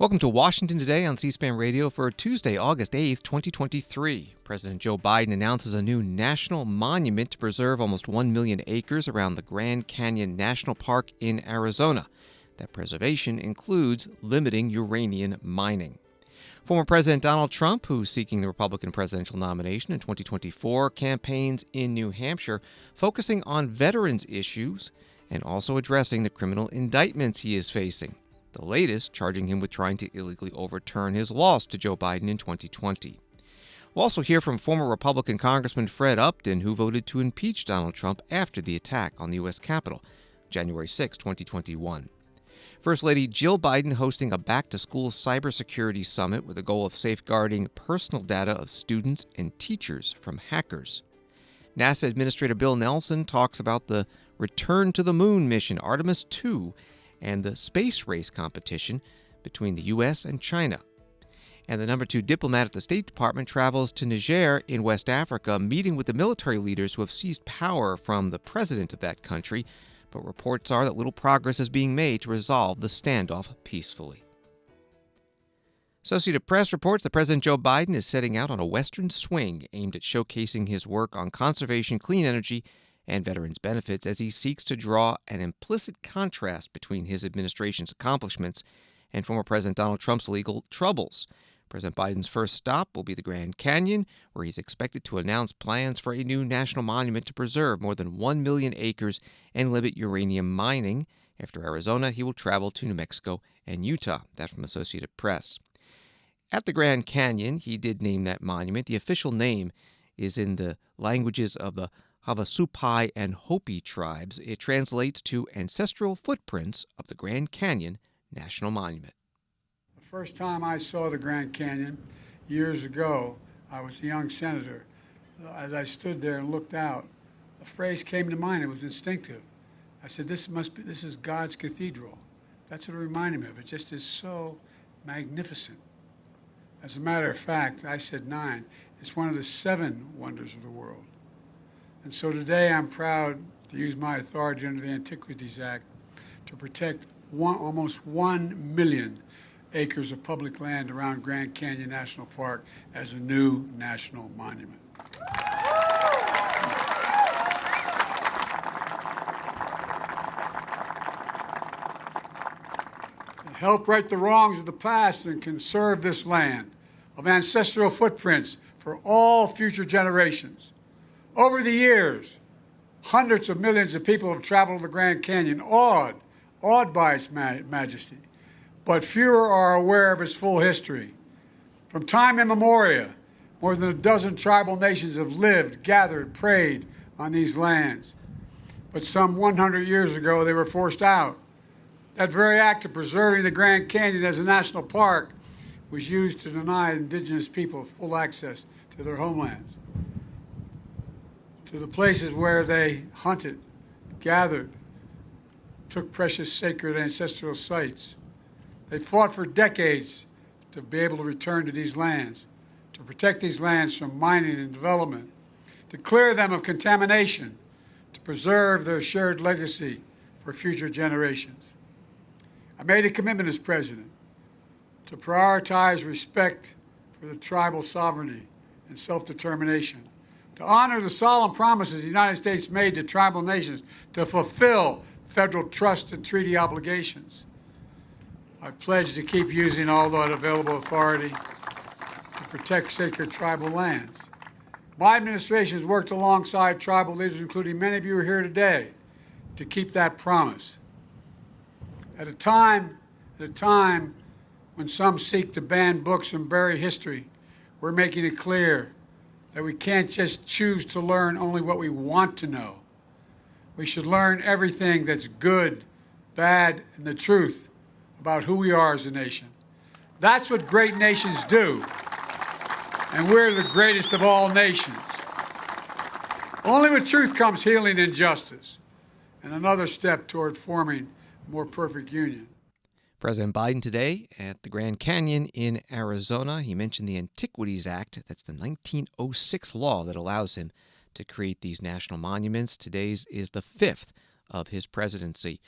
Welcome to Washington Today on C-SPAN Radio for Tuesday, August 8th, 2023. President Joe Biden announces a new national monument to preserve almost 1 million acres around the Grand Canyon National Park in Arizona. That preservation includes limiting uranium mining. Former President Donald Trump, who's seeking the Republican presidential nomination in 2024, campaigns in New Hampshire focusing on veterans issues and also addressing the criminal indictments he is facing. The latest charging him with trying to illegally overturn his loss to Joe Biden in 2020. We'll also hear from former Republican Congressman Fred Upton, who voted to impeach Donald Trump after the attack on the U.S. Capitol, January 6, 2021. First Lady Jill Biden hosting a back-to-school cybersecurity summit with the goal of safeguarding personal data of students and teachers from hackers. NASA Administrator Bill Nelson talks about the return to the moon mission, Artemis II, and the space race competition between the U.S. and China. And the number 2 diplomat at the State Department travels to Niger in West Africa, meeting with the military leaders who have seized power from the president of that country, but reports are that little progress is being made to resolve the standoff peacefully. Associated Press reports that President Joe Biden is setting out on a Western swing aimed at showcasing his work on conservation, clean energy, and veterans' benefits as he seeks to draw an implicit contrast between his administration's accomplishments and former President Donald Trump's legal troubles. President Biden's first stop will be the Grand Canyon, where he's expected to announce plans for a new national monument to preserve more than 1 million acres and limit uranium mining. After Arizona, he will travel to New Mexico and Utah. That from Associated Press. At the Grand Canyon, he did name that monument. The official name is in the languages of the Havasupai and Hopi tribes. It translates to Ancestral Footprints of the Grand Canyon National Monument. The first time I saw the Grand Canyon years ago, I was a young senator. As I stood there and looked out, a phrase came to mind. It was instinctive. I said, this is God's cathedral. That's what it reminded me of. It just is so magnificent. As a matter of fact, I said 9. It's one of the 7 wonders of the world. And so today I'm proud to use my authority under the Antiquities Act to protect almost 1 million acres of public land around Grand Canyon National Park as a new national monument. To help right the wrongs of the past and conserve this land of ancestral footprints for all future generations. Over the years, hundreds of millions of people have traveled the Grand Canyon, awed by its majesty. But fewer are aware of its full history. From time immemorial, more than a dozen tribal nations have lived, gathered, prayed on these lands. But some 100 years ago, they were forced out. That very act of preserving the Grand Canyon as a national park was used to deny indigenous people full access to their homelands, to the places where they hunted, gathered, took precious sacred ancestral sites. They fought for decades to be able to return to these lands, to protect these lands from mining and development, to clear them of contamination, to preserve their shared legacy for future generations. I made a commitment as president to prioritize respect for the tribal sovereignty and self-determination, to honor the solemn promises the United States made to tribal nations to fulfill federal trust and treaty obligations. I pledge to keep using all that available authority to protect sacred tribal lands. My administration has worked alongside tribal leaders, including many of you who are here today, to keep that promise. At a time when some seek to ban books and bury history, we're making it clear that we can't just choose to learn only what we want to know. We should learn everything that's good, bad, and the truth about who we are as a nation. That's what great nations do, and we're the greatest of all nations. Only with truth comes healing and justice, and another step toward forming a more perfect union. President Biden today at the Grand Canyon in Arizona. He mentioned the Antiquities Act. That's the 1906 law that allows him to create these national monuments. Today's is the 5th of his presidency.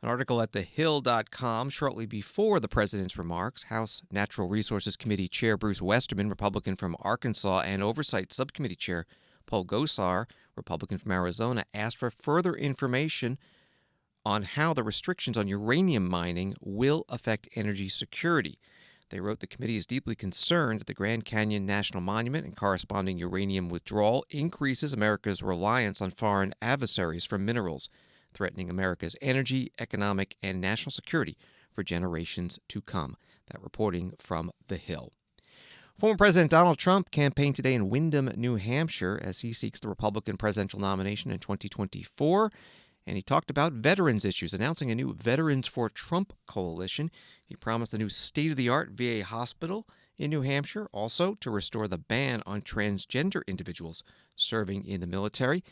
An article at thehill.com shortly before the president's remarks, House Natural Resources Committee Chair Bruce Westerman, Republican from Arkansas, and Oversight Subcommittee Chair Paul Gosar, Republican from Arizona, asked for further information on how the restrictions on uranium mining will affect energy security. They wrote the committee is deeply concerned that the Grand Canyon National Monument and corresponding uranium withdrawal increases America's reliance on foreign adversaries for minerals, threatening America's energy, economic, and national security for generations to come. That reporting from The Hill. Former President Donald Trump campaigned today in Windham, New Hampshire, as he seeks the Republican presidential nomination in 2024. And he talked about veterans issues, announcing a new Veterans for Trump coalition. He promised a new state-of-the-art VA hospital in New Hampshire, also to restore the ban on transgender individuals serving in the military.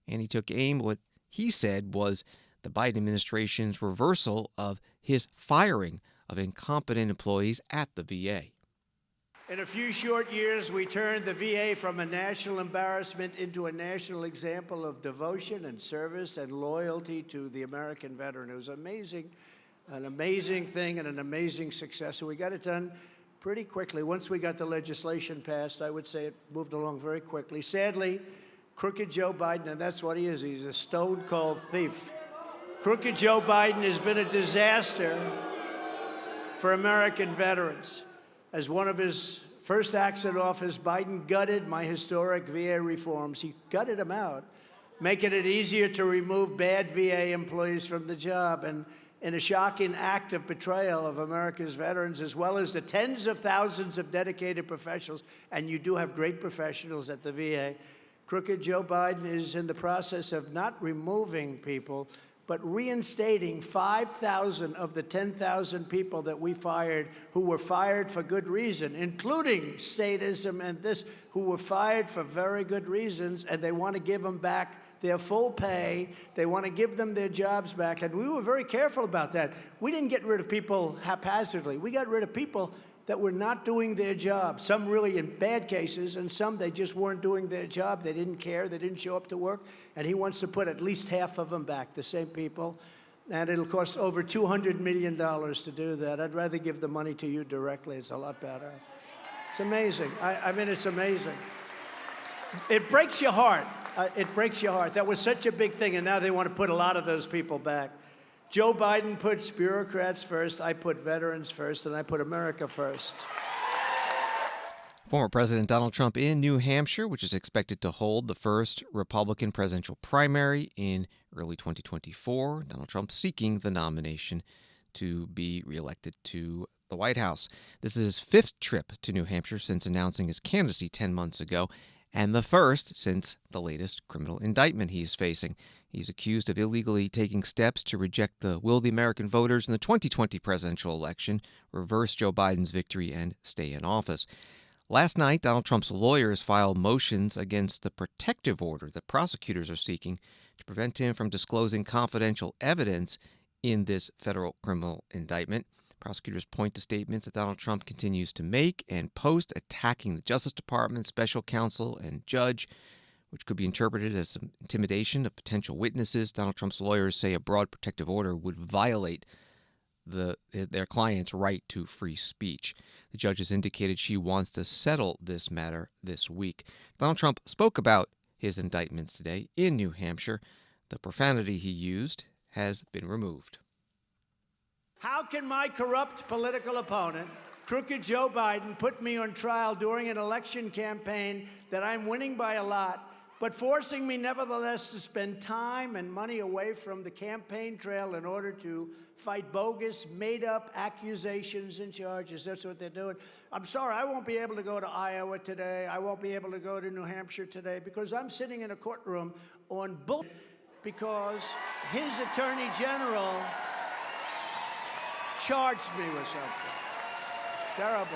And he took aim at what he said was the Biden administration's reversal of his firing of incompetent employees at the VA. In a few short years, we turned the VA from a national embarrassment into a national example of devotion and service and loyalty to the American veteran. It was amazing, an amazing thing and an amazing success. So we got it done pretty quickly. Once we got the legislation passed, I would say it moved along very quickly. Sadly, crooked Joe Biden, and that's what he is. He's a stone-cold thief. Crooked Joe Biden has been a disaster for American veterans. As one of his first acts in office, Biden gutted my historic VA reforms. He gutted them out, making it easier to remove bad VA employees from the job. And in a shocking act of betrayal of America's veterans, as well as the tens of thousands of dedicated professionals, and you do have great professionals at the VA, crooked Joe Biden is in the process of not removing people, but reinstating 5,000 of the 10,000 people that we fired who were fired for good reason, including statism and this, who were fired for very good reasons, and they want to give them back their full pay. They want to give them their jobs back, and we were very careful about that. We didn't get rid of people haphazardly. We got rid of people that were not doing their job, some really in bad cases, and some they just weren't doing their job. They didn't care. They didn't show up to work. And he wants to put at least half of them back, the same people. And it'll cost over $200 million to do that. I'd rather give the money to you directly. It's a lot better. It's amazing. I mean, it's amazing. It breaks your heart. It breaks your heart. That was such a big thing, and now they want to put a lot of those people back. Joe Biden puts bureaucrats first, I put veterans first, and I put America first. Former President Donald Trump in New Hampshire, which is expected to hold the first Republican presidential primary in early 2024. Donald Trump seeking the nomination to be reelected to the White House. This is his fifth trip to New Hampshire since announcing his candidacy 10 months ago, and the first since the latest criminal indictment he is facing. He's accused of illegally taking steps to reject the will of the American voters in the 2020 presidential election, reverse Joe Biden's victory, and stay in office. Last night, Donald Trump's lawyers filed motions against the protective order that prosecutors are seeking to prevent him from disclosing confidential evidence in this federal criminal indictment. Prosecutors point to statements that Donald Trump continues to make and post attacking the Justice Department, special counsel, and judge, which could be interpreted as some intimidation of potential witnesses. Donald Trump's lawyers say a broad protective order would violate their client's right to free speech. The judge has indicated she wants to settle this matter this week. Donald Trump spoke about his indictments today in New Hampshire. The profanity he used has been removed. How can my corrupt political opponent, crooked Joe Biden, put me on trial during an election campaign that I'm winning by a lot, but forcing me nevertheless to spend time and money away from the campaign trail in order to fight bogus, made-up accusations and charges? That's what they're doing. I'm sorry, I won't be able to go to Iowa today. I won't be able to go to New Hampshire today because I'm sitting in a courtroom on bull because his attorney general charged me with something. Terrible.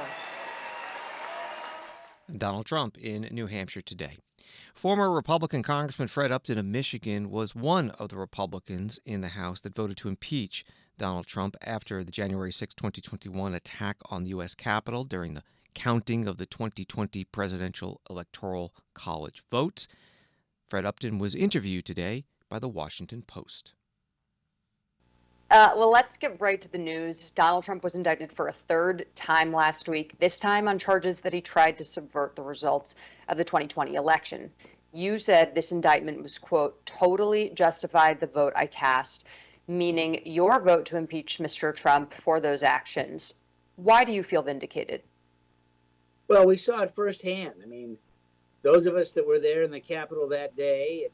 Donald Trump in New Hampshire today. Former Republican Congressman Fred Upton of Michigan was one of the Republicans in the House that voted to impeach Donald Trump after the January 6, 2021 attack on the U.S. Capitol during the counting of the 2020 presidential electoral college votes. Fred Upton was interviewed today by the Washington Post. Well, let's get right to the news. Donald Trump was indicted for a third time last week, this time on charges that he tried to subvert the results of the 2020 election. You said this indictment was, quote, totally justified the vote I cast, meaning your vote to impeach Mr. Trump for those actions. Why do you feel vindicated? Well, we saw it firsthand. I mean, those of us that were there in the Capitol that day, and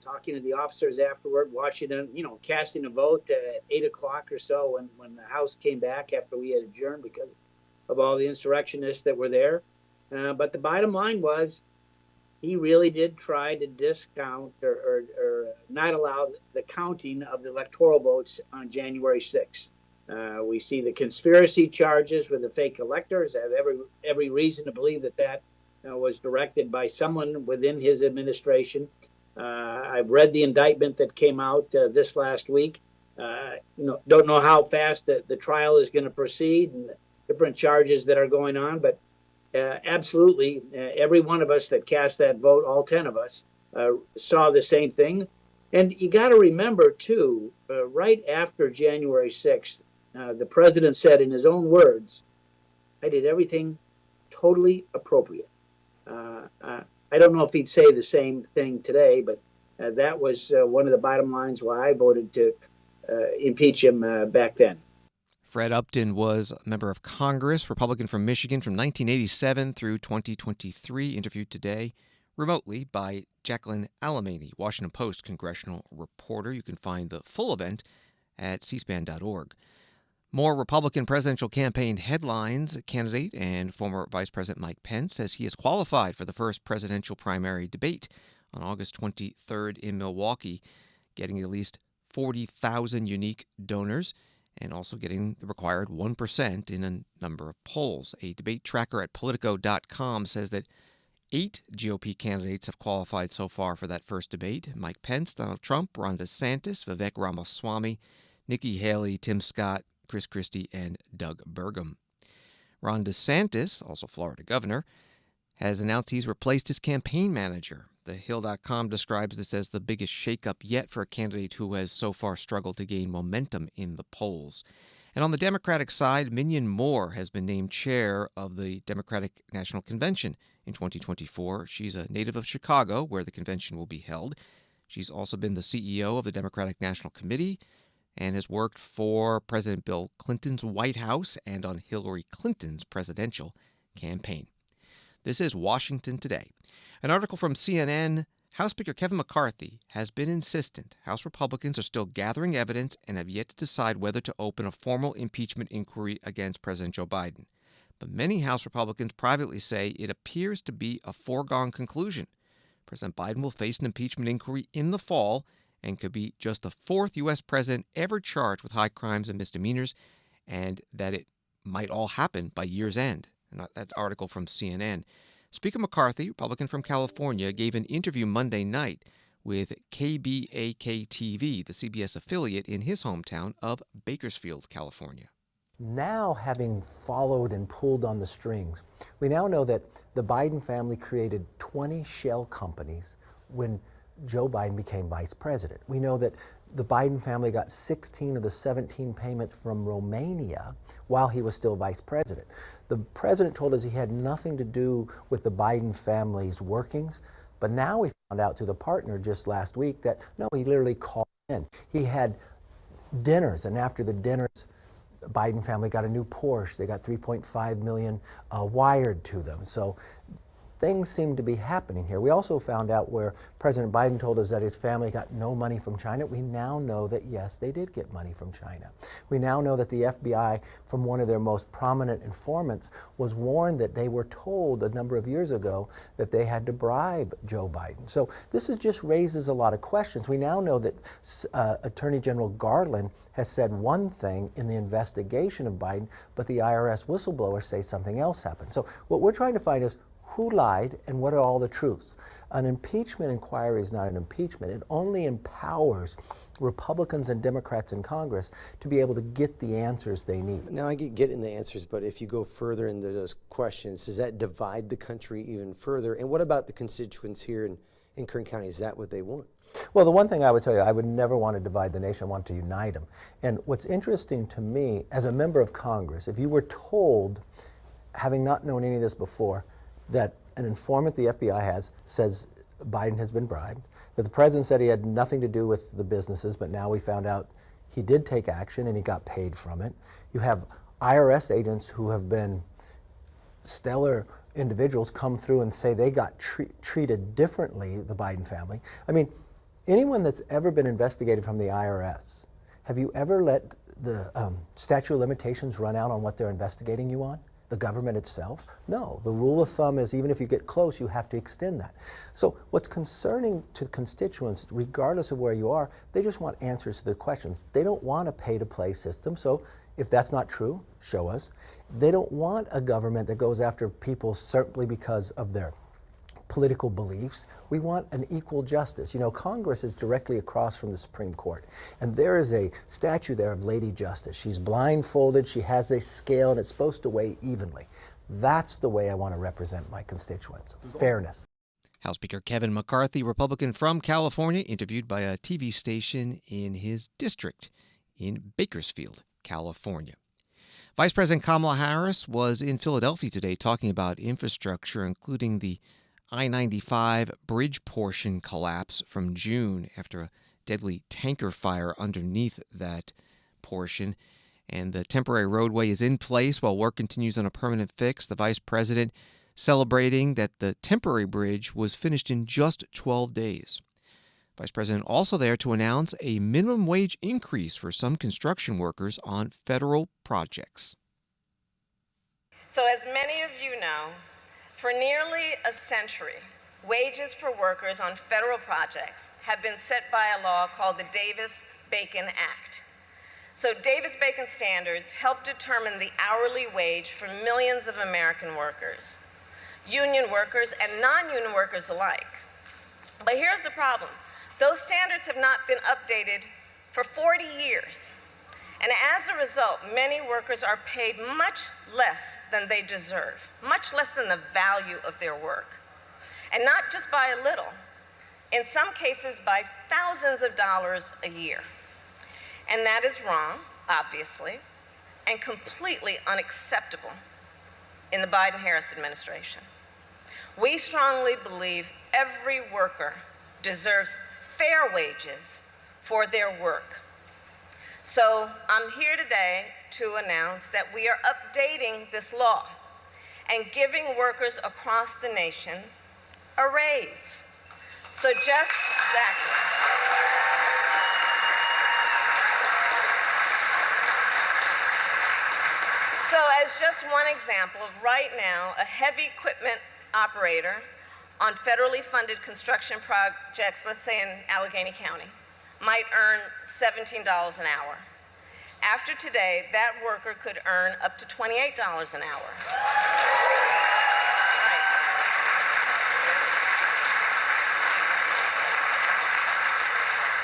talking to the officers afterward, watching them, casting a vote at 8 o'clock or so when the House came back after we had adjourned because of all the insurrectionists that were there. But the bottom line was he really did try to discount or not allow the counting of the electoral votes on January 6th. We see the conspiracy charges with the fake electors. I have every reason to believe that was directed by someone within his administration. I've read the indictment that came out this last week. Don't know how fast the trial is going to proceed and the different charges that are going on, but absolutely, every one of us that cast that vote, all 10 of us, saw the same thing. And you got to remember, too, right after January 6th, the president said in his own words, I did everything totally appropriate. I don't know if he'd say the same thing today, but that was one of the bottom lines why I voted to impeach him back then. Fred Upton was a member of Congress, Republican from Michigan from 1987 through 2023, interviewed today remotely by Jacqueline Alemany, Washington Post congressional reporter. You can find the full event at cspan.org. More Republican presidential campaign headlines. Candidate and former Vice President Mike Pence says he is qualified for the first presidential primary debate on August 23rd in Milwaukee, getting at least 40,000 unique donors and also getting the required 1% in a number of polls. A debate tracker at Politico.com says that 8 GOP candidates have qualified so far for that first debate. Mike Pence, Donald Trump, Ron DeSantis, Vivek Ramaswamy, Nikki Haley, Tim Scott, Chris Christie, and Doug Burgum. Ron DeSantis, also Florida governor, has announced he's replaced his campaign manager. TheHill.com describes this as the biggest shakeup yet for a candidate who has so far struggled to gain momentum in the polls. And on the Democratic side, Minion Moore has been named chair of the Democratic National Convention in 2024. She's a native of Chicago, where the convention will be held. She's also been the CEO of the Democratic National Committee and has worked for President Bill Clinton's White House and on Hillary Clinton's presidential campaign. This is Washington Today. An article from CNN, House Speaker Kevin McCarthy has been insistent House Republicans are still gathering evidence and have yet to decide whether to open a formal impeachment inquiry against President Joe Biden. But many House Republicans privately say it appears to be a foregone conclusion. President Biden will face an impeachment inquiry in the fall and could be just the fourth U.S. president ever charged with high crimes and misdemeanors, and that it might all happen by year's end. And that article from CNN. Speaker McCarthy, Republican from California, gave an interview Monday night with KBAK-TV, the CBS affiliate in his hometown of Bakersfield, California. Now, having followed and pulled on the strings, we now know that the Biden family created 20 shell companies when Joe Biden became vice president. We know that the Biden family got 16 of the 17 payments from Romania while he was still vice president. The president told us he had nothing to do with the Biden family's workings, but now we found out through the partner just last week that no, he literally called in. He had dinners, and after the dinners, the Biden family got a new Porsche. They got $3.5 million wired to them. So things seem to be happening here. We also found out where President Biden told us that his family got no money from China. We now know that, yes, they did get money from China. We now know that the FBI, from one of their most prominent informants, was warned that they were told a number of years ago that they had to bribe Joe Biden. So this just raises a lot of questions. We now know that Attorney General Garland has said one thing in the investigation of Biden, but the IRS whistleblowers say something else happened. So what we're trying to find is who lied and what are all the truths. An impeachment inquiry is not an impeachment. It only empowers Republicans and Democrats in Congress to be able to get the answers they need. Now, I get getting the answers, but if you go further into those questions, does that divide the country even further? And what about the constituents here in Kern County? Is that what they want? Well, the one thing I would tell you, I would never want to divide the nation. I want to unite them. And what's interesting to me, as a member of Congress, if you were told, having not known any of this before, that an informant the FBI has says Biden has been bribed, that the president said he had nothing to do with the businesses, but now we found out he did take action and he got paid from it. You have IRS agents who have been stellar individuals come through and say they got treated differently, the Biden family. I mean, anyone that's ever been investigated from the IRS, have you ever let the statute of limitations run out on what they're investigating you on? The government itself? No. The rule of thumb is even if you get close, you have to extend that. So what's concerning to constituents, regardless of where you are, they just want answers to the questions. They don't want a pay-to-play system, so if that's not true, show us. They don't want a government that goes after people simply because of their political beliefs. We want an equal justice. You know, Congress is directly across from the Supreme Court, and there is a statue there of Lady Justice. She's blindfolded, she has a scale, and it's supposed to weigh evenly. That's the way I want to represent my constituents. Fairness. House Speaker Kevin McCarthy, Republican from California, interviewed by a TV station in his district in Bakersfield, California. Vice President Kamala Harris was in Philadelphia today talking about infrastructure, including the I-95 bridge portion collapse from June after a deadly tanker fire underneath that portion. And the temporary roadway is in place while work continues on a permanent fix. The vice president celebrating that the temporary bridge was finished in just 12 days. Vice President also there to announce a minimum wage increase for some construction workers on federal projects. So as many of you know, for nearly a century, wages for workers on federal projects have been set by a law called the Davis-Bacon Act. So Davis-Bacon standards help determine the hourly wage for millions of American workers, union workers and non-union workers alike. But here's the problem. Those standards have not been updated for 40 years. And as a result, many workers are paid much less than they deserve, much less than the value of their work. And not just by a little, in some cases by thousands of dollars a year. And that is wrong, obviously, and completely unacceptable in the Biden-Harris administration. We strongly believe every worker deserves fair wages for their work. So I'm here today to announce that we are updating this law and giving workers across the nation a raise. So exactly. So as just one example, right now, a heavy equipment operator on federally funded construction projects, let's say in Allegheny County, might earn $17 an hour. After today, that worker could earn up to $28 an hour. Right.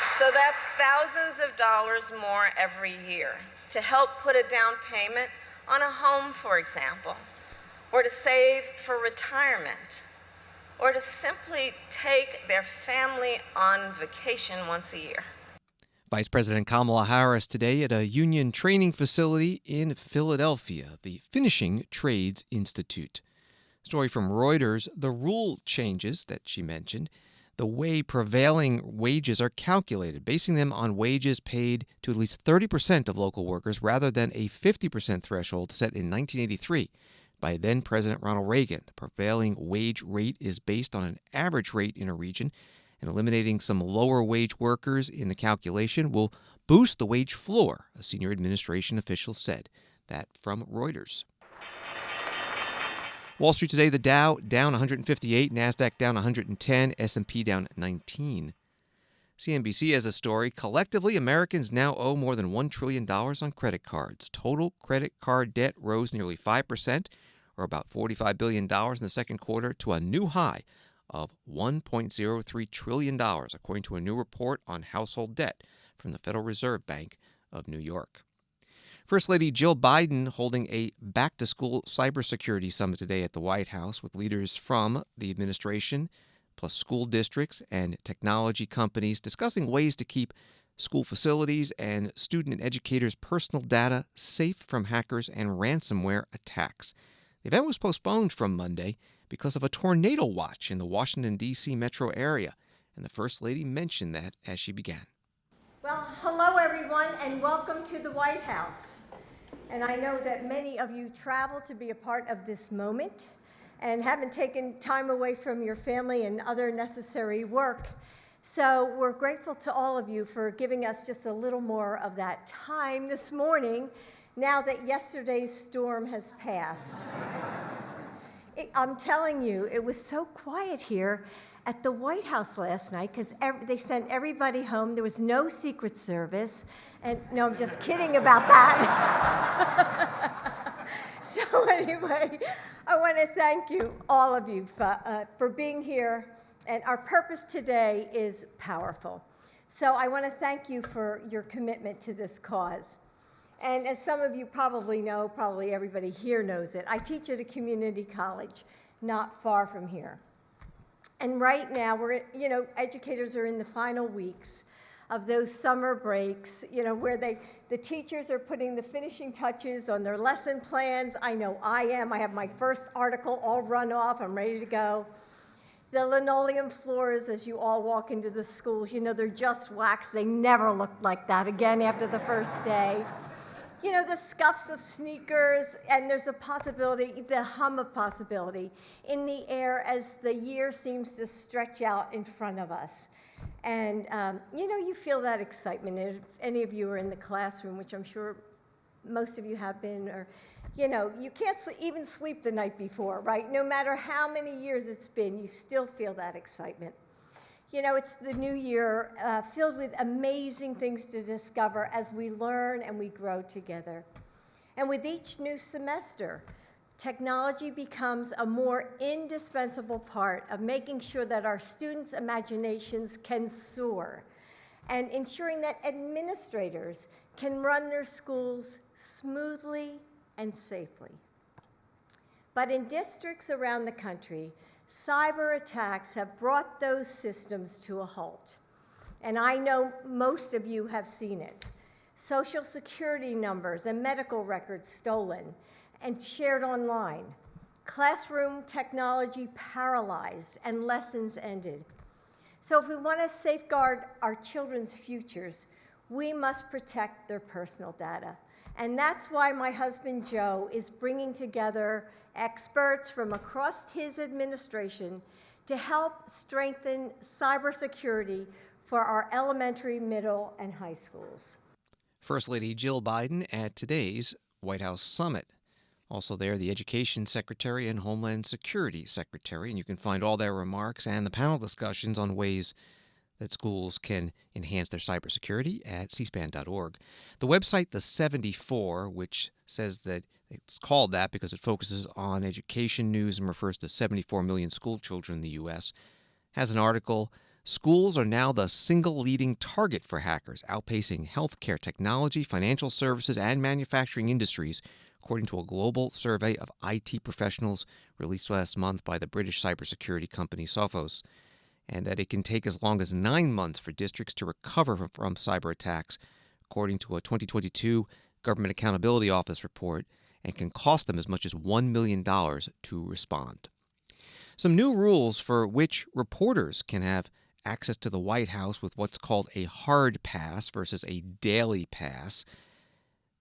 So that's thousands of dollars more every year to help put a down payment on a home, for example, or to save for retirement, or to simply take their family on vacation once a year. Vice President Kamala Harris today at a union training facility in Philadelphia, the Finishing Trades Institute. Story from Reuters, the rule changes that she mentioned, the way prevailing wages are calculated, basing them on wages paid to at least 30% of local workers rather than a 50% threshold set in 1983. By then-President Ronald Reagan. The prevailing wage rate is based on an average rate in a region, and eliminating some lower-wage workers in the calculation will boost the wage floor, a senior administration official said. That from Reuters. Wall Street today, the Dow down 158, NASDAQ down 110, S&P down 19. CNBC has a story. Collectively, Americans now owe more than $1 trillion on credit cards. Total credit card debt rose nearly 5%, or about $45 billion in the second quarter, to a new high of $1.03 trillion, according to a new report on household debt from the Federal Reserve Bank of New York. First Lady Jill Biden holding a back-to-school cybersecurity summit today at the White House with leaders from the administration, plus school districts and technology companies discussing ways to keep school facilities and student and educators' personal data safe from hackers and ransomware attacks. The event was postponed from Monday because of a tornado watch in the Washington, D.C. metro area, and the First Lady mentioned that as she began. Well, hello everyone, and welcome to the White House. And I know that many of you traveled to be a part of this moment and haven't taken time away from your family and other necessary work. So we're grateful to all of you for giving us just a little more of that time this morning, now that yesterday's storm has passed. I'm telling you, it was so quiet here at the White House last night because they sent everybody home. There was no Secret Service. And no, I'm just kidding about that. So anyway, I want to thank you, all of you, for being here. And our purpose today is powerful. So I want to thank you for your commitment to this cause. And as some of you probably know, probably everybody here knows it, I teach at a community college not far from here. And right now, educators are in the final weeks of those summer breaks, where the teachers are putting the finishing touches on their lesson plans. I know I am. I have my first article all run off. I'm ready to go. The linoleum floors, as you all walk into the schools, they're just waxed. They never looked like that again after the first day. The scuffs of sneakers, and there's a possibility, the hum of possibility in the air as the year seems to stretch out in front of us. And, you feel that excitement. If any of you are in the classroom, which I'm sure most of you have been, or, you can't even sleep the night before, right? No matter how many years it's been, you still feel that excitement. It's the new year filled with amazing things to discover as we learn and we grow together. And with each new semester, technology becomes a more indispensable part of making sure that our students' imaginations can soar and ensuring that administrators can run their schools smoothly and safely. But in districts around the country, cyber attacks have brought those systems to a halt. And I know most of you have seen it. Social Security numbers and medical records stolen and shared online. Classroom technology paralyzed and lessons ended. So if we want to safeguard our children's futures, we must protect their personal data. And that's why my husband, Joe, is bringing together experts from across his administration to help strengthen cybersecurity for our elementary, middle, and high schools. First Lady Jill Biden at today's White House Summit. Also there, the Education Secretary and Homeland Security Secretary, and you can find all their remarks and the panel discussions on ways that schools can enhance their cybersecurity at cspan.org. The website The 74, which says that it's called that because it focuses on education news and refers to 74 million school children in the U.S., has an article, "Schools are now the single leading target for hackers, outpacing healthcare technology, financial services, and manufacturing industries," according to a global survey of IT professionals released last month by the British cybersecurity company Sophos, and that it can take as long as 9 months for districts to recover from cyber attacks, according to a 2022 Government Accountability Office report, and can cost them as much as $1 million to respond. Some new rules for which reporters can have access to the White House with what's called a hard pass versus a daily pass.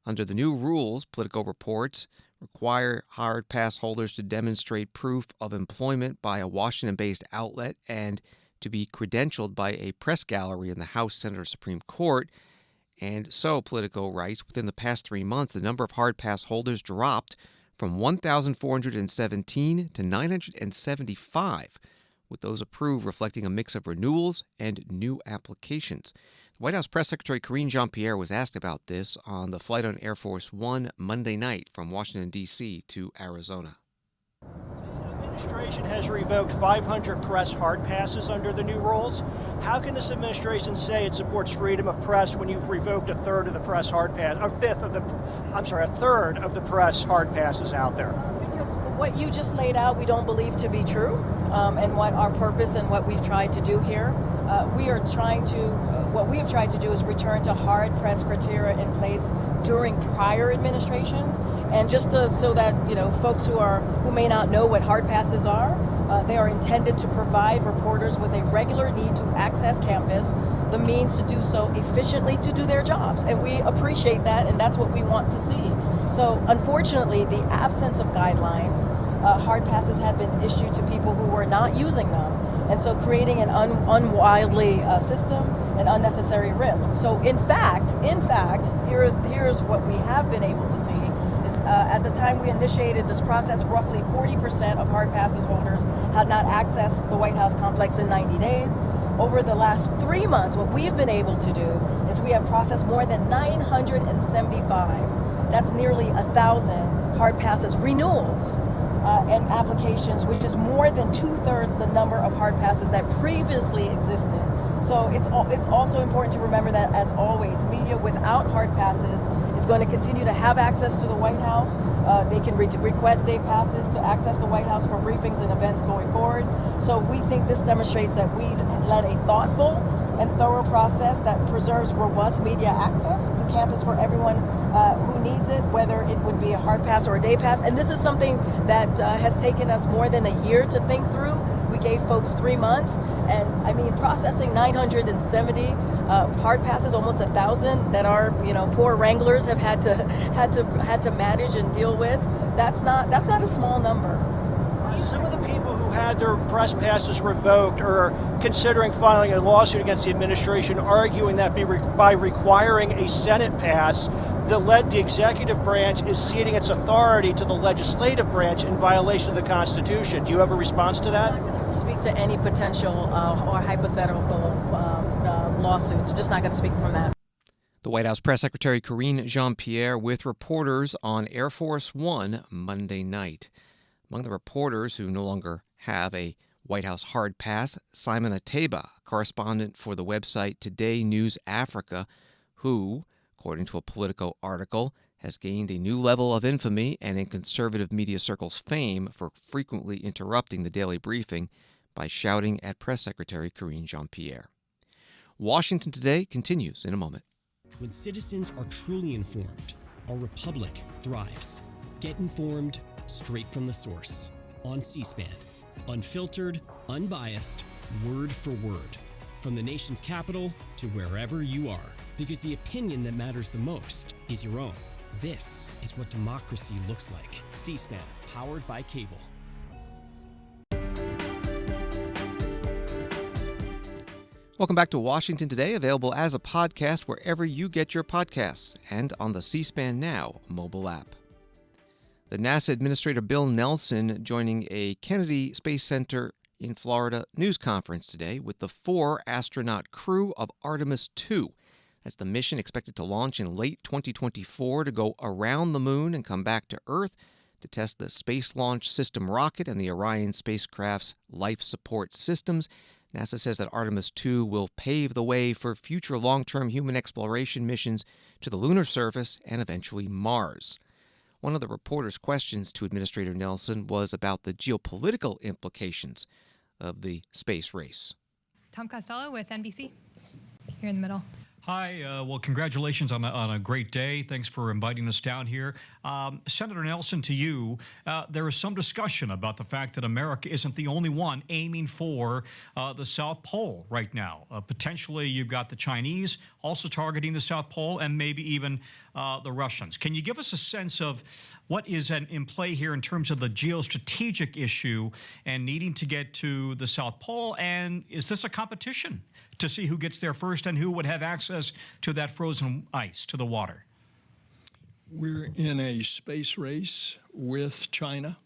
Under the new rules, Politico reports require hard pass holders to demonstrate proof of employment by a Washington-based outlet and to be credentialed by a press gallery in the House, Senate, or Supreme Court. And so, Politico writes, within the past 3 months, the number of hard pass holders dropped from 1,417 to 975, with those approved reflecting a mix of renewals and new applications. The White House Press Secretary Karine Jean-Pierre was asked about this on the flight on Air Force One Monday night from Washington, D.C. to Arizona. The administration has revoked 500 press hard passes under the new rules. How can this administration say it supports freedom of press when you've revoked a third of the press hard pass, or a third of the press hard passes out there? Because what you just laid out, we don't believe to be true, and what our purpose and what we've tried to do here. What we have tried to do is return to hard press criteria in place during prior administrations, and just so that folks who may not know what hard passes are, they are intended to provide reporters with a regular need to access campus, the means to do so efficiently to do their jobs, and we appreciate that, and that's what we want to see. So unfortunately, the absence of guidelines, hard passes have been issued to people who were not using them, and so creating an unwildly system and unnecessary risk. So in fact, here's what we have been able to see is at the time we initiated this process, roughly 40% of hard passes holders had not accessed the White House complex in 90 days. Over the last 3 months, what we've been able to do is we have processed more than 975. That's nearly 1,000 hard passes renewals and applications, which is more than 2/3 the number of hard passes that previously existed. So it's also important to remember that, as always, media without hard passes is going to continue to have access to the White House. They can request day passes to access the White House for briefings and events going forward. So we think this demonstrates that we led a thoughtful and thorough process that preserves robust media access to campus for everyone who needs it, whether it would be a hard pass or a day pass. And this is something that has taken us more than a year to think through. We gave folks 3 months, and I mean, processing 970 hard passes, almost 1,000 that our poor wranglers have had to manage and deal with. That's not a small number. Some of the people who had their press passes revoked are considering filing a lawsuit against the administration, arguing that by requiring a Senate pass, the executive branch is ceding its authority to the legislative branch in violation of the Constitution. Do you have a response to that? I'm not going to speak to any potential or hypothetical lawsuits. I'm just not going to speak from that. The White House Press Secretary Karine Jean-Pierre with reporters on Air Force One Monday night. Among the reporters who no longer have a White House hard pass, Simon Ateba, correspondent for the website Today News Africa, who, according to a Politico article, has gained a new level of infamy and in conservative media circles fame for frequently interrupting the daily briefing by shouting at Press Secretary Karine Jean-Pierre. Washington Today continues in a moment. When citizens are truly informed, our republic thrives. Get informed straight from the source on C-SPAN. Unfiltered, unbiased, word for word. From the nation's capital to wherever you are. Because the opinion that matters the most is your own. This is what democracy looks like. C-SPAN, powered by cable. Welcome back to Washington Today, available as a podcast wherever you get your podcasts and on the C-SPAN Now mobile app. The NASA Administrator Bill Nelson joining a Kennedy Space Center in Florida news conference today with the 4-astronaut crew of Artemis II. That's the mission expected to launch in late 2024 to go around the moon and come back to Earth to test the Space Launch System rocket and the Orion spacecraft's life support systems. NASA says that Artemis II will pave the way for future long-term human exploration missions to the lunar surface and eventually Mars. One of the reporter's questions to Administrator Nelson was about the geopolitical implications of the space race. Tom Costello with NBC, here in the middle. Hi. Well, congratulations on a great day. Thanks for inviting us down here. Senator Nelson, to you, there is some discussion about the fact that America isn't the only one aiming for the South Pole right now. Potentially, you've got the Chinese also targeting the South Pole and maybe even the Russians. Can you give us a sense of what is in play here in terms of the geostrategic issue and needing to get to the South Pole? And is this a competition to see who gets there first and who would have access to that frozen ice, to the water? We're in a space race with China.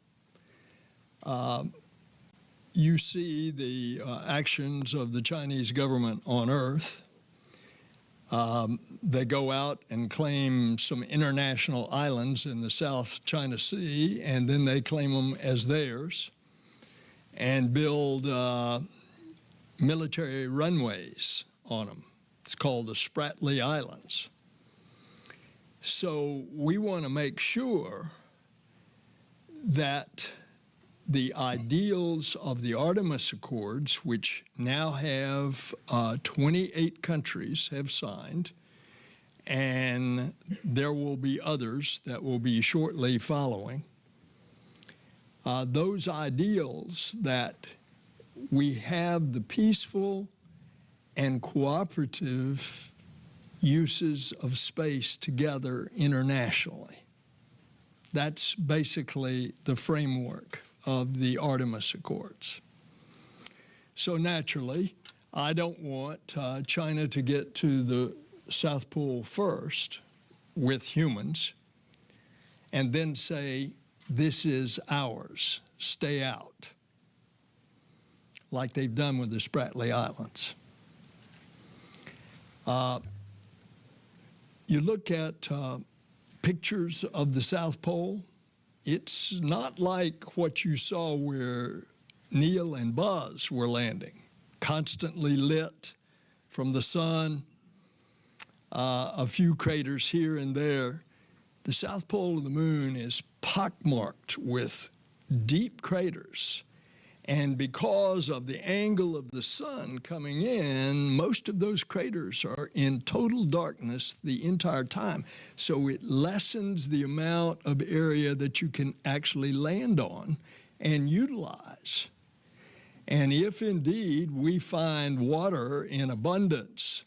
You see the actions of the Chinese government on Earth. They go out and claim some international islands in the South China Sea, and then they claim them as theirs and build military runways on them. It's called the Spratly Islands. So we want to make sure that the ideals of the Artemis Accords, which now have 28 countries have signed, and there will be others that will be shortly following, those ideals that we have the peaceful and cooperative uses of space together internationally. That's basically the framework of the Artemis Accords. So naturally, I don't want China to get to the South Pole first with humans and then say, this is ours, stay out, like they've done with the Spratly Islands. You look at pictures of the South Pole, it's not like what you saw where Neil and Buzz were landing, constantly lit from the sun, a few craters here and there. The South Pole of the moon is pockmarked with deep craters. And because of the angle of the sun coming in, most of those craters are in total darkness the entire time. So it lessens the amount of area that you can actually land on and utilize. And if indeed we find water in abundance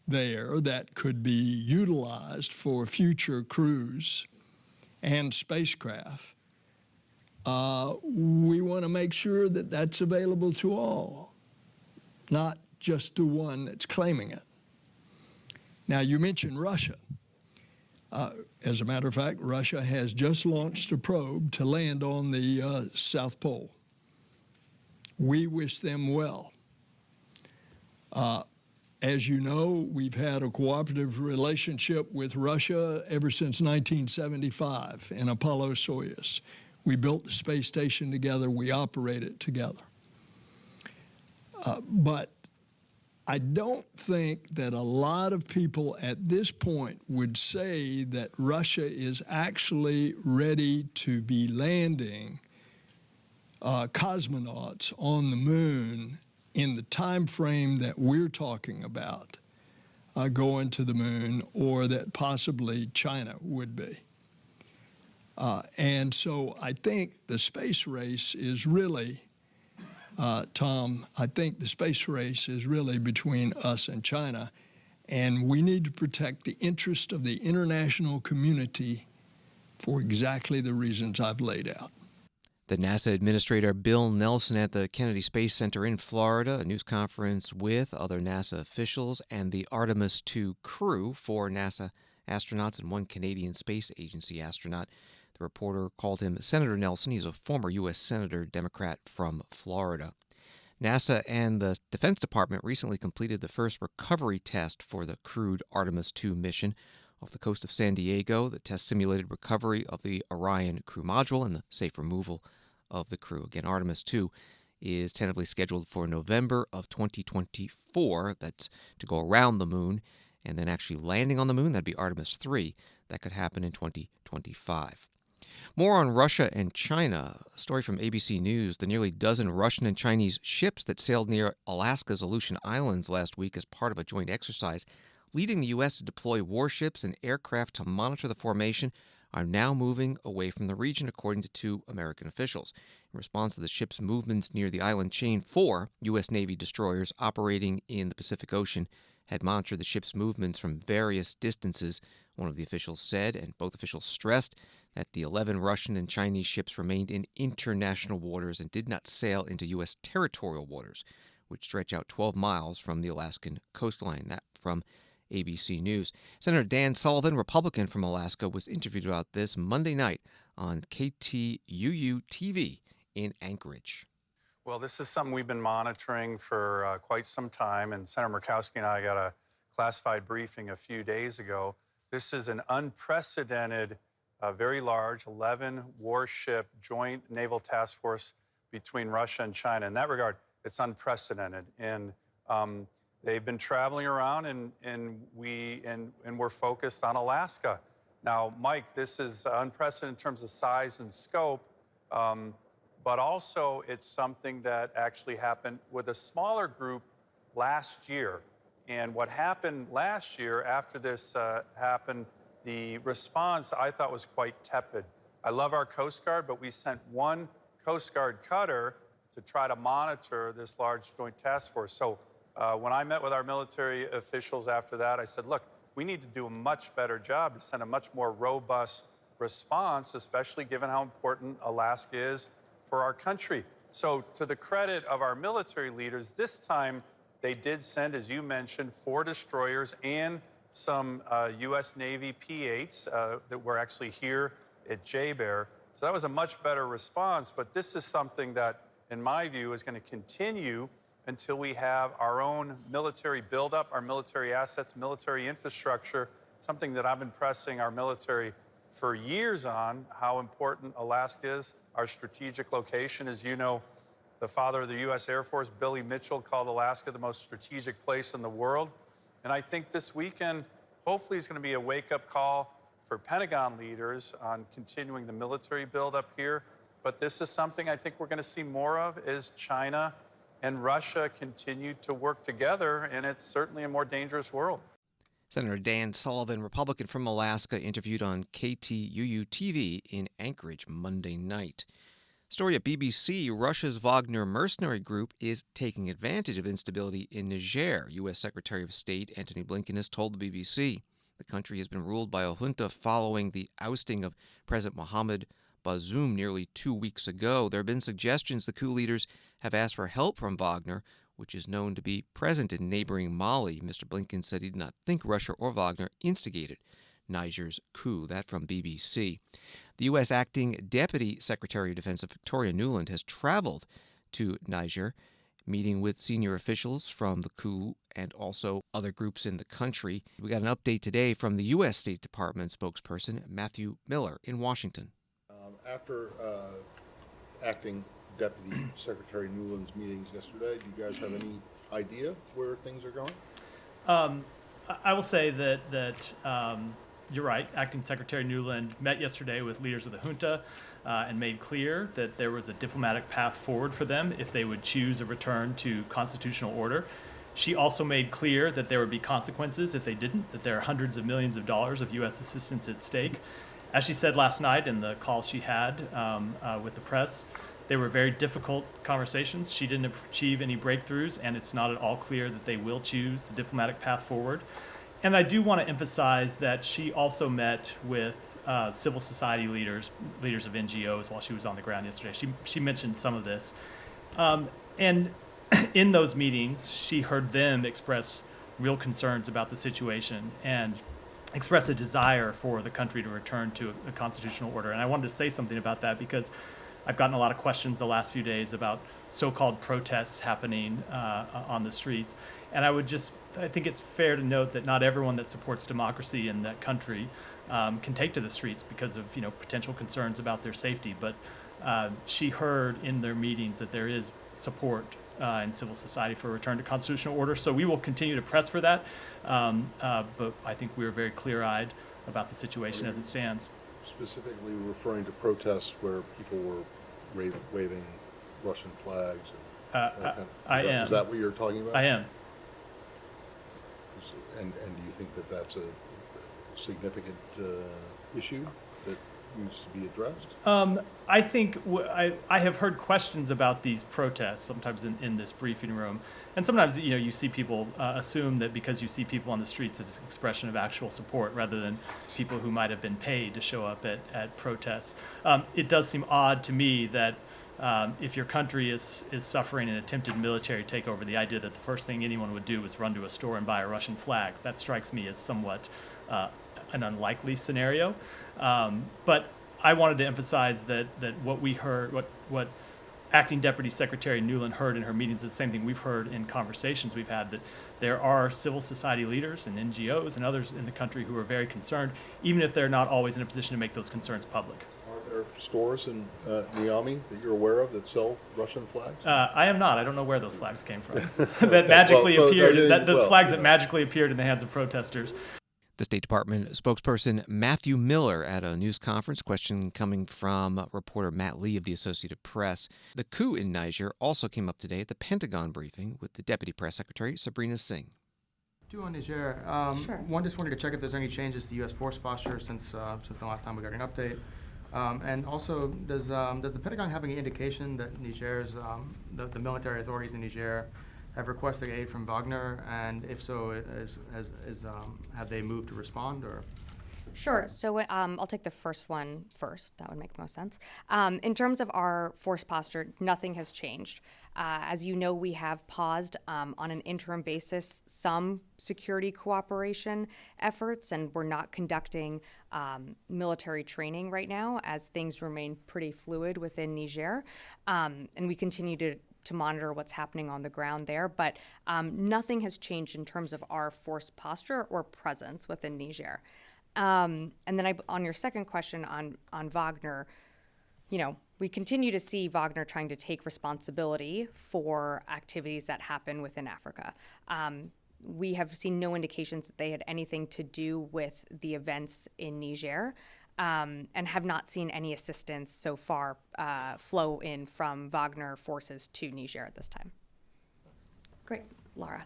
there that could be utilized for future crews and spacecraft, we want to make sure that that's available to all, not just to one that's claiming it. Now, you mentioned Russia. As a matter of fact, Russia has just launched a probe to land on the South Pole. We wish them well. As you know, we've had a cooperative relationship with Russia ever since 1975 in Apollo-Soyuz. We built the space station together, we operate it together. But I don't think that a lot of people at this point would say that Russia is actually ready to be landing cosmonauts on the moon in the time frame that we're talking about, going to the moon, or that possibly China would be. And so I think the space race is really, Tom, I think the space race is really between us and China, and we need to protect the interest of the international community for exactly the reasons I've laid out. The NASA Administrator Bill Nelson at the Kennedy Space Center in Florida, a news conference with other NASA officials and the Artemis II crew, 4 NASA astronauts and 1 Canadian Space Agency astronaut. The reporter called him Senator Nelson. He's a former U.S. Senator, Democrat from Florida. NASA and the Defense Department recently completed the first recovery test for the crewed Artemis II mission. Off the coast of San Diego, the test simulated recovery of the Orion crew module and the safe removal of the crew. Again, Artemis II is tentatively scheduled for November of 2024. That's to go around the moon, and then actually landing on the moon, that'd be Artemis III. That could happen in 2025. More on Russia and China. A story from ABC News. The nearly dozen Russian and Chinese ships that sailed near Alaska's Aleutian Islands last week as part of a joint exercise leading the U.S. to deploy warships and aircraft to monitor the formation are now moving away from the region, according to 2 American officials. In response to the ships' movements near the island chain, 4 U.S. Navy destroyers operating in the Pacific Ocean had monitored the ship's movements from various distances, one of the officials said, and both officials stressed that the 11 Russian and Chinese ships remained in international waters and did not sail into U.S. territorial waters, which stretch out 12 miles from the Alaskan coastline. That from ABC News. Senator Dan Sullivan, Republican from Alaska, was interviewed about this Monday night on KTUU-TV in Anchorage. Well, this is something we've been monitoring for quite some time, and Senator Murkowski and I got a classified briefing a few days ago. This is an unprecedented, very large 11-warship joint naval task force between Russia and China. In that regard, it's unprecedented. And they've been traveling around, and we're focused on Alaska. Now, Mike, this is unprecedented in terms of size and scope, But also it's something that actually happened with a smaller group last year. And what happened last year after this happened, the response I thought was quite tepid. I love our Coast Guard, but we sent one Coast Guard cutter to try to monitor this large joint task force. So when I met with our military officials after that, I said, look, we need to do a much better job to send a much more robust response, especially given how important Alaska is for our country. So to the credit of our military leaders, this time they did send, as you mentioned, 4 destroyers and some U.S. Navy P-8s that were actually here at J-Bear. So that was a much better response, but this is something that, in my view, is going to continue until we have our own military buildup, our military assets, military infrastructure, something that I've been pressing our military for years on, how important Alaska is, our strategic location. As you know, the father of the U.S. Air Force, Billy Mitchell, called Alaska the most strategic place in the world. And I think this weekend, hopefully, is going to be a wake-up call for Pentagon leaders on continuing the military buildup here. But this is something I think we're going to see more of as China and Russia continue to work together, and it's certainly a more dangerous world. Senator Dan Sullivan, Republican from Alaska, interviewed on KTUU-TV in Anchorage Monday night. Story at BBC, Russia's Wagner mercenary group is taking advantage of instability in Niger. U.S. Secretary of State Antony Blinken has told the BBC. The country has been ruled by a junta following the ousting of President Mohamed Bazoum nearly 2 weeks ago. There have been suggestions the coup leaders have asked for help from Wagner, which is known to be present in neighboring Mali. Mr. Blinken said he did not think Russia or Wagner instigated Niger's coup. That from BBC. The U.S. Acting Deputy Secretary of Defense Victoria Nuland has traveled to Niger, meeting with senior officials from the coup and also other groups in the country. We got an update today from the U.S. State Department spokesperson Matthew Miller in Washington. After Acting Deputy Secretary Nuland's meetings yesterday, do you guys have any idea where things are going? I will say that you're right. Acting Secretary Nuland met yesterday with leaders of the junta and made clear that there was a diplomatic path forward for them if they would choose a return to constitutional order. She also made clear that there would be consequences if they didn't, that there are hundreds of millions of dollars of U.S. assistance at stake. As she said last night in the call she had with the press, they were very difficult conversations. She didn't achieve any breakthroughs, and it's not at all clear that they will choose the diplomatic path forward. And I do want to emphasize that she also met with civil society leaders of NGOs while she was on the ground yesterday. She mentioned some of this. And in those meetings, she heard them express real concerns about the situation and express a desire for the country to return to a constitutional order. And I wanted to say something about that because I've gotten a lot of questions the last few days about so-called protests happening on the streets. And I think it's fair to note that not everyone that supports democracy in that country can take to the streets because of potential concerns about their safety. But she heard in their meetings that there is support in civil society for a return to constitutional order. So we will continue to press for that. But I think we are very clear-eyed about the situation as it stands. Specifically referring to protests where people were waving Russian flags? Is that what you're talking about? I am. And do you think that that's a significant issue that needs to be addressed? I think I have heard questions about these protests sometimes in this briefing room, and sometimes you see people assume that because you see people on the streets, it's an expression of actual support rather than people who might have been paid to show up at protests. It does seem odd to me that if your country is suffering an attempted military takeover, the idea that the first thing anyone would do is run to a store and buy a Russian flag, that strikes me as somewhat an unlikely scenario. But I wanted to emphasize that what we heard, what Acting Deputy Secretary Nuland heard in her meetings is the same thing we've heard in conversations we've had, that there are civil society leaders and NGOs and others in the country who are very concerned, even if they're not always in a position to make those concerns public. Are there stores in Niamey that you're aware of that sell Russian flags? I am not. I don't know where those flags came from. That magically appeared. The flags that magically appeared in the hands of protesters. The State Department spokesperson Matthew Miller at a news conference, question coming from reporter Matt Lee of the Associated Press. The coup in Niger also came up today at the Pentagon briefing with the Deputy Press Secretary Sabrina Singh. Two on Niger. Sure. One, just wanted to check if there's any changes to U.S. force posture since the last time we got an update. And also, does the Pentagon have any indication that Niger's the military authorities in Niger have requested aid from Wagner, and if so, have they moved to respond or? Sure. So I'll take the first one first. That would make the most sense. In terms of our force posture, nothing has changed. As you know, we have paused on an interim basis some security cooperation efforts, and we're not conducting military training right now as things remain pretty fluid within Niger. And we continue to monitor what's happening on the ground there, but nothing has changed in terms of our force posture or presence within Niger. And then on your second question on Wagner, we continue to see Wagner trying to take responsibility for activities that happen within Africa. We have seen no indications that they had anything to do with the events in Niger, and have not seen any assistance so far flow in from Wagner forces to Niger at this time. Great. Laura.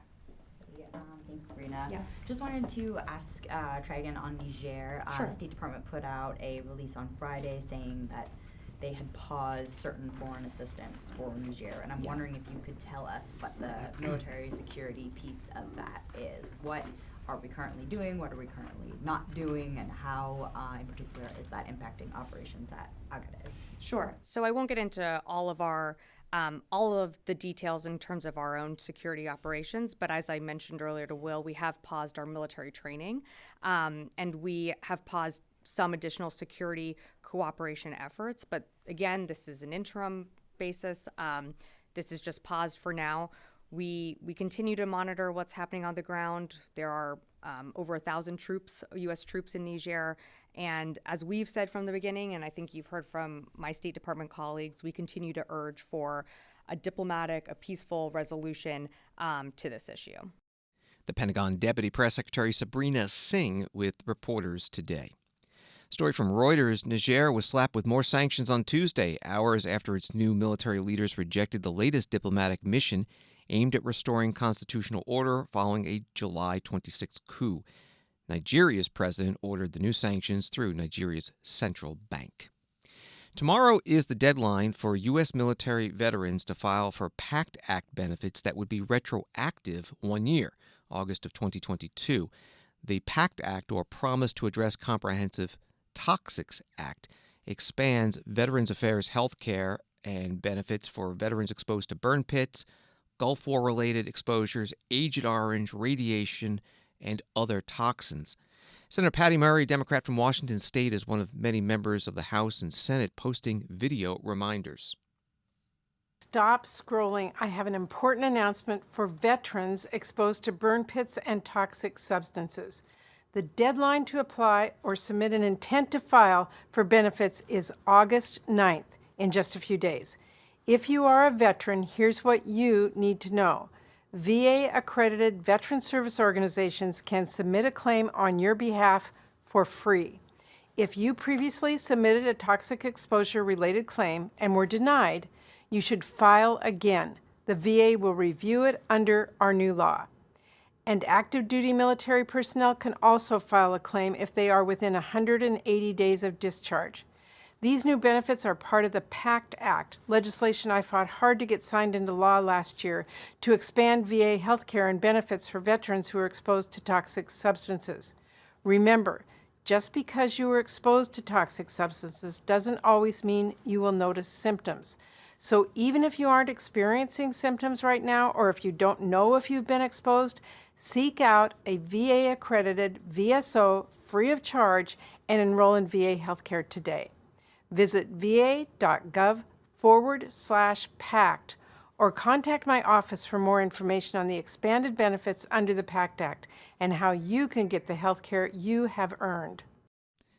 Thanks, Sabrina. Yeah. Just wanted to ask, try again on Niger. Sure. The State Department put out a release on Friday saying that they had paused certain foreign assistance for Niger, and I'm wondering if you could tell us what the military security piece of that is. What are we currently doing? What are we currently not doing? And how, in particular, is that impacting operations at Agadez? Sure. So I won't get into all of the details in terms of our own security operations, but as I mentioned earlier to Will, we have paused our military training, and we have paused some additional security cooperation efforts. But again, this is an interim basis. This is just paused for now. We continue to monitor what's happening on the ground. There are over 1,000 troops, U.S. troops in Niger. And as we've said from the beginning, and I think you've heard from my State Department colleagues, we continue to urge for a diplomatic, a peaceful resolution to this issue. The Pentagon Deputy Press Secretary Sabrina Singh with reporters today. Story from Reuters, Niger was slapped with more sanctions on Tuesday, hours after its new military leaders rejected the latest diplomatic mission aimed at restoring constitutional order following a July 26 coup. Nigeria's president ordered the new sanctions through Nigeria's central bank. Tomorrow is the deadline for U.S. military veterans to file for PACT Act benefits that would be retroactive 1 year, August of 2022. The PACT Act, or Promise to Address Comprehensive Toxics Act, expands Veterans Affairs health care and benefits for veterans exposed to burn pits, Gulf War-related exposures, Agent Orange, radiation, and other toxins. Senator Patty Murray, Democrat from Washington State, is one of many members of the House and Senate posting video reminders. Stop scrolling. I have an important announcement for veterans exposed to burn pits and toxic substances. The deadline to apply or submit an intent to file for benefits is August 9th, in just a few days. If you are a veteran, here's what you need to know. VA-accredited veteran service organizations can submit a claim on your behalf for free. If you previously submitted a toxic exposure-related claim and were denied, you should file again. The VA will review it under our new law. And active duty military personnel can also file a claim if they are within 180 days of discharge. These new benefits are part of the PACT Act, legislation I fought hard to get signed into law last year to expand VA health care and benefits for veterans who are exposed to toxic substances. Remember, just because you were exposed to toxic substances doesn't always mean you will notice symptoms. So even if you aren't experiencing symptoms right now, or if you don't know if you've been exposed, seek out a VA-accredited VSO free of charge and enroll in VA healthcare today. Visit va.gov/PACT or contact my office for more information on the expanded benefits under the PACT Act and how you can get the health care you have earned.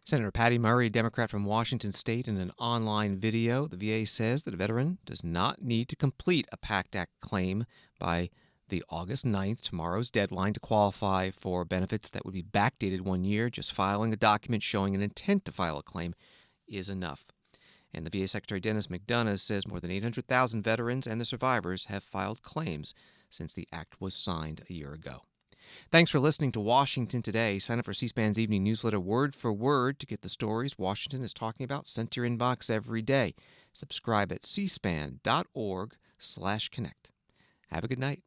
Senator Patty Murray, Democrat from Washington State, in an online video, the VA says that a veteran does not need to complete a PACT Act claim by The August 9th, tomorrow's deadline to qualify for benefits that would be backdated 1 year. Just filing a document showing an intent to file a claim is enough. And the VA Secretary Dennis McDonough says more than 800,000 veterans and their survivors have filed claims since the act was signed a year ago. Thanks for listening to Washington Today. Sign up for C-SPAN's evening newsletter word for word to get the stories Washington is talking about sent to your inbox every day. Subscribe at cspan.org/connect. Have a good night.